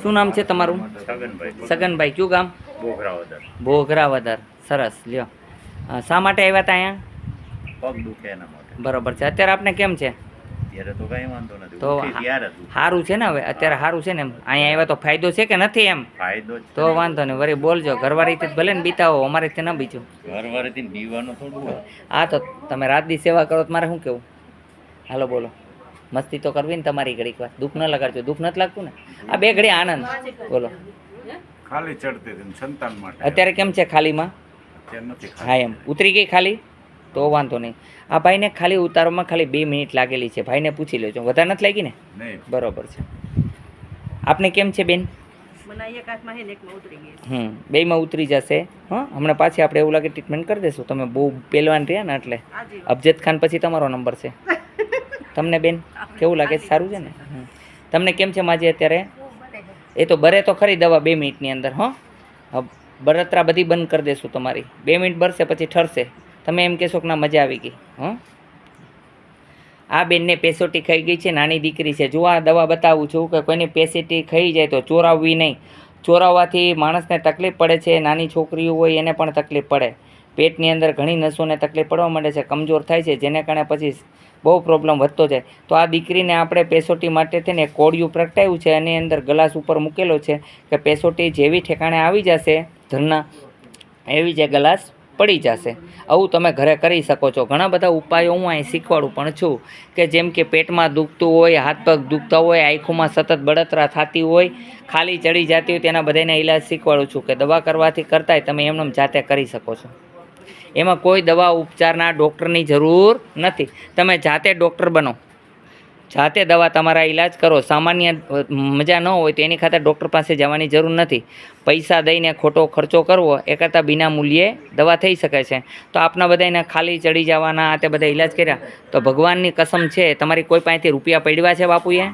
શું નામ છે તમારું? છગનભાઈ. સગનભાઈ. કયું ગામ? બોઘરાવદર. ભોગરાવદર. સરસ. લ્યો, શા માટે આવ્યા હતા અહીંયા? પગ દુખે એના માટે. બરોબર છે. અત્યારે આપને કેમ છે? ત્યારે તો કઈ વાંધો નથી. તો ઉઠી ત્યારે જ સારું છે ને? હવે અત્યારે સારું છે ને? એમ અહીંયા આવ્યા તો ફાયદો છે કે નથી એમ? ફાયદો જ તો વાંધો નહીં, વળી બોલજો. ઘરવાળી ભલે ને બીતાવો, અમારે તે ન બીજું. ઘરવાળીથી પીવાનું થોડું હોય. હા, તો તમે રાત દી સેવા કરો તો મારે શું કેવું? હાલો બોલો. મસ્તી તો કરવી ને તમારી ઘડીક વાર. દુઃખ ન લગાડજો. દુઃખ નથી લાગતું ને? આ બે ઘડી આનંદ. બોલો. ખાલી ચડતી હતી સંતાન માટે. અત્યારે કેમ છે ખાલીમાં? અત્યારે નથી ખાલી. હા, એમ ઉતરી ગઈ ખાલી? તો વાંધો નહીં. આ ભાઈને ખાલી ઉતારવામાં ખાલી 2 મિનિટ લાગેલી છે. ભાઈને પૂછી લેજો. વધારે નથી લાગી ને? નહીં. બરોબર છે. આપને કેમ છે બેન? બેયમાં ઉતરી જશે. હા, હમણાં પાછી આપણે એવું લાગે ટ્રીટમેન્ટ કરી દઈશું. તમે બહુ પહેલવાન રહ્યા ને એટલે. અફજદ ખાન પછી તમારો નંબર છે. તમને બેન કેવું લાગે? સારું છે ને? તમને કેમ છે માજી અત્યારે? એ તો બરે તો ખરી દવા 2 મિનિટની અંદર. હા, બળતરા બધી બંધ કરી દેશું તમારી. 2 મિનિટ ભરશે પછી ઠરશે. તમે એમ કહેશો કે ના મજા આવી ગઈ. હં, આ બેનને પેસોટી ખાઈ ગઈ છે. નાની દીકરી છે. જો આ દવા બતાવું છું કે કોઈની પેસોટી ખાઈ જાય તો ચોરાવવી નહીં. ચોરાવવાથી માણસને તકલીફ પડે છે. નાની છોકરીઓ હોય એને પણ તકલીફ પડે. પેટની અંદર ઘણી નસોને તકલીફ પડવા માંડે છે. કમજોર થાય છે, જેને કારણે પછી બહુ પ્રોબ્લેમ વધતો જાય. તો આ દીકરીને આપણે પેસોટી માટે થઈને એક કોડિયું પ્રગટાવ્યું છે. એની અંદર ગ્લાસ ઉપર મૂકેલો છે કે પેસોટી જેવી ઠેકાણે આવી જશે ધરના, એવી જે ગ્લાસ પડી જશે. આવું તમે ઘરે કરી શકો છો. ઘણા બધા ઉપાયો હું અહીં શીખવાડું પણ છું કે જેમ કે પેટમાં દુખતું હોય, હાથ પગ દુખતા હોય, આંખોમાં સતત બળતરા થતી હોય, ખાલી ચડી જતી હોય, તેના બધાના ઈલાજ શીખવાડું છું કે દવા કરવાથી કરતાંય તમે એમને જાતે કરી શકો છો. એમાં કોઈ દવા ઉપચારના ડૉક્ટરની જરૂર નથી. તમે જાતે ડૉક્ટર બનો, જાતે દવા તમારા ઈલાજ કરો. સામાન્ય મજા ન હોય તો એની ખાતર ડૉક્ટર પાસે જવાની જરૂર નથી. પૈસા દઈને ખોટો ખર્ચો કરવો એ કરતાં વિના મૂલ્યે દવા થઈ શકે છે. તો આપના બધાને ખાલી ચડી જવાના આ તે બધા ઈલાજ કર્યા તો ભગવાનની કસમ છે તમારી કોઈ પાસેથી રૂપિયા પડ્યા છે બાપુએ?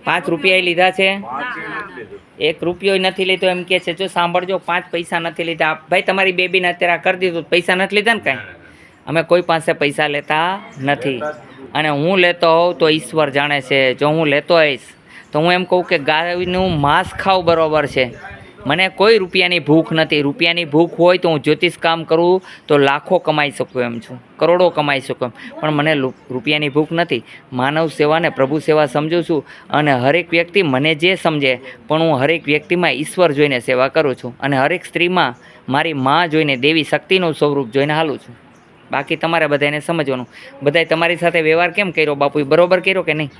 5 રૂપિયા લીધા છે? 1 રૂપિયો નથી લીધો એમ કે છે. જો સાંભળજો, 5 પૈસા નથી લીધા. ભાઈ તમારી બેબીને અત્યારે કરી દીધું, પૈસા નથી લીધા ને કાંઈ? અમે કોઈ પાસે પૈસા લેતા નથી. અને હું લેતો હોઉં તો ઈશ્વર જાણે છે. જો હું લેતો હોઈશ તો હું એમ કહું કે ગાયનું માંસ ખાવ બરાબર છે. મને કોઈ રૂપિયાની ભૂખ નથી. રૂપિયાની ભૂખ હોય તો હું જ્યોતિષ કામ કરું તો લાખો કમાઈ શકું એમ છું, કરોડો કમાઈ શકું એમ. પણ મને રૂપિયાની ભૂખ નથી. માનવ સેવા ને પ્રભુ સેવા સમજું છું. અને હરેક વ્યક્તિ મને જે સમજે પણ હું હરેક વ્યક્તિમાં ઈશ્વર જોઈને સેવા કરું છું. અને હરેક સ્ત્રીમાં મારી માં જોઈને, દેવી શક્તિનું સ્વરૂપ જોઈને હાલું છું. બાકી તમારે બધાને સમજવાનું. બધાએ તમારી સાથે વ્યવહાર કેમ કર્યો બાપુએ? બરોબર કર્યો કે નહીં?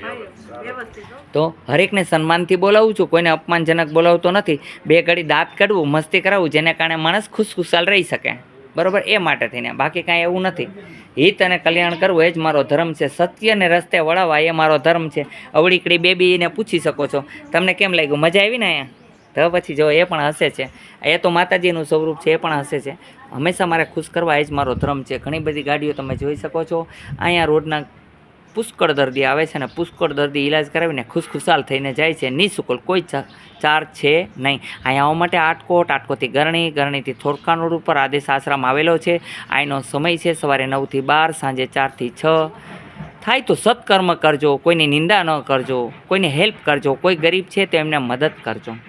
તો હરેકને સન્માનથી બોલાવું છું, કોઈને અપમાનજનક બોલાવતો નથી. 2 ઘડી દાંત કાઢવું, મસ્તી કરાવવું, જેને કારણે માણસ ખુશખુશાલ રહી શકે. બરાબર? એ માટે થઈને, બાકી કાંઈ એવું નથી. હિત અને કલ્યાણ કરવું એ જ મારો ધર્મ છે. સત્યને રસ્તે વળાવવા એ મારો ધર્મ છે. અવળીકડી બેબીને પૂછી શકો છો તમને કેમ લાગ્યું? મજા આવી ને અહીંયા? તો પછી જો એ પણ હસે છે. એ તો માતાજીનું સ્વરૂપ છે, એ પણ હસે છે. હંમેશા મારે ખુશ કરવા એ જ મારો ધર્મ છે. ઘણી બધી ગાડીઓ તમે જોઈ શકો છો. અહીંયા રોડના પુષ્કળ દર્દી આવે છે ને પુષ્કળ દર્દી ઈલાજ કરાવીને ખુશખુશાલ થઈને જાય છે. નિઃશુલ્ક, કોઈ ચાર્જ છે નહીં. અહીંયા આવવા માટે આટકોટ, આટકોટથી ગરણી, ગરણીથી થોડકાન રોડ ઉપર આદેશ આશ્રમ આવેલો છે. અહીંનો સમય છે સવારે 9 થી 12, સાંજે 4 થી 6. થાય તો સત્કર્મ કરજો, કોઈની નિંદા ન કરજો, કોઈને હેલ્પ કરજો. કોઈ ગરીબ છે તો એમને મદદ કરજો,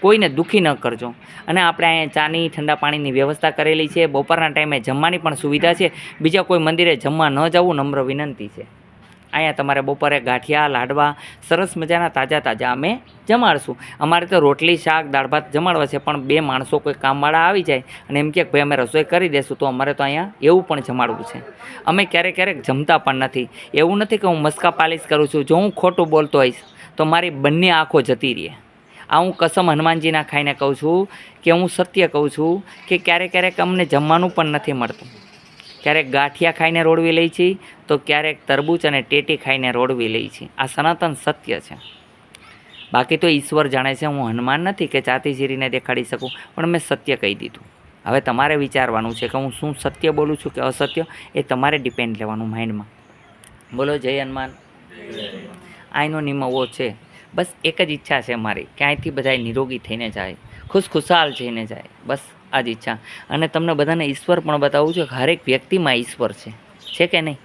કોઈને દુઃખી ન કરજો. અને આપણે અહીંયા ચાની, ઠંડા પાણીની વ્યવસ્થા કરેલી છે. બપોરના ટાઈમે જમવાની પણ સુવિધા છે. બીજા કોઈ મંદિરે જમવા ન જવું નમ્ર વિનંતી છે. અહીંયા તમારે બપોરે ગાંઠિયા, લાડવા સરસ મજાના તાજા તાજા અમે જમાડશું. અમારે તો રોટલી, શાક, દાળ ભાત જમાડવા છે. પણ 2 માણસો કોઈ કામવાળા આવી જાય અને એમ કે ભાઈ અમે રસોઈ કરી દઈશું તો અમારે તો અહીંયા એવું પણ જમાડવું છે. અમે ક્યારેક ક્યારેક જમતા પણ નથી. એવું નથી કે હું મસ્કા પાલિશ કરું છું. જો હું ખોટું બોલતો હોઈશ તો મારી બંને આંખો જતી રહે. આ હું કસમ હનુમાનજીના ખાઈને કહું છું કે હું સત્ય કહું છું કે ક્યારેક ક્યારેક અમને જમવાનું પણ નથી મળતું. ક્યારેક ગાંઠિયા ખાઈને રોડવી લઈ છીએ તો ક્યારેક તરબૂચ અને ટેટી ખાઈને રોડવી લઈ છીએ. આ સનાતન સત્ય છે. બાકી તો ઈશ્વર જાણે છે. હું હનુમાન નથી કે ચાતી ચીરીને દેખાડી શકું, પણ મેં સત્ય કહી દીધું. હવે તમારે વિચારવાનું છે કે હું શું સત્ય બોલું છું કે અસત્ય, એ તમારે ડિપેન્ડ લેવાનું માઇન્ડમાં. બોલો જય હનુમાન. આઈનો નિમવો છે. બસ એક જ ઈચ્છા છે મારી કે અહીંથી બધા નિરોગી થઈને જાય, ખુશખુશાલ થઈને જાય. બસ આ જ ઈચ્છા. અને તમને બધાને ઈશ્વર પણ બતાવું છું કે હરેક વ્યક્તિમાં ઈશ્વર છે કે નહીં?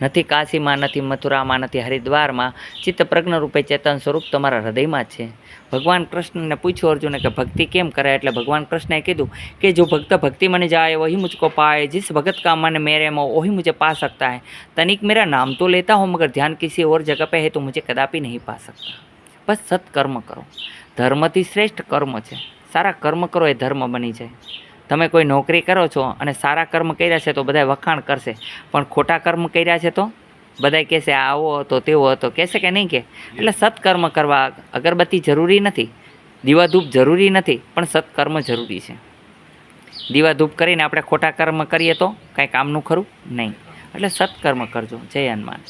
નથી કાશીમાં, નથી મથુરામાં, નથી હરિદ્વારમાં, ચિત્ત પ્રજ્ઞ રૂપે ચેતન સ્વરૂપ તમારા હૃદયમાં જ છે. ભગવાન કૃષ્ણને પૂછ્યું અર્જુને કે ભક્તિ કેમ કરે, એટલે ભગવાન કૃષ્ણએ કીધું કે જો ભક્ત ભક્તિ મને જાય वही मुझको पाए, जिस भगत का मन मेरे में वही मुझे पा सकता है. तनिक मेरा नाम तो लेता हूँ मगर ध्यान किसी और जगह पे है तो मुझे कदापि नहीं पा सकता. બસ સત્કર્મ કરો. ધર્મથી શ્રેષ્ઠ કર્મ છે. સારા કર્મ કરો એ ધર્મ બની જાય. તમે કોઈ નોકરી કરો છો અને સારા કર્મ કર્યા છે તો બધા વખાણ કરશે, પણ ખોટા કર્મ કર્યા છે તો બધા કહેશે આવો હતો તેવો હતો, કહેશે કે નહીં કે. એટલે સત્કર્મ કરવા અગરબત્તી જરૂરી નથી, દીવા ધૂપ જરૂરી નથી, પણ સત્કર્મ જરૂરી છે. દીવા ધૂપ કરીને આપણે ખોટા કર્મ કરીએ તો કાંઈ કામનું ખરું નહીં. એટલે સત્કર્મ કરજો. જય હનુમાન.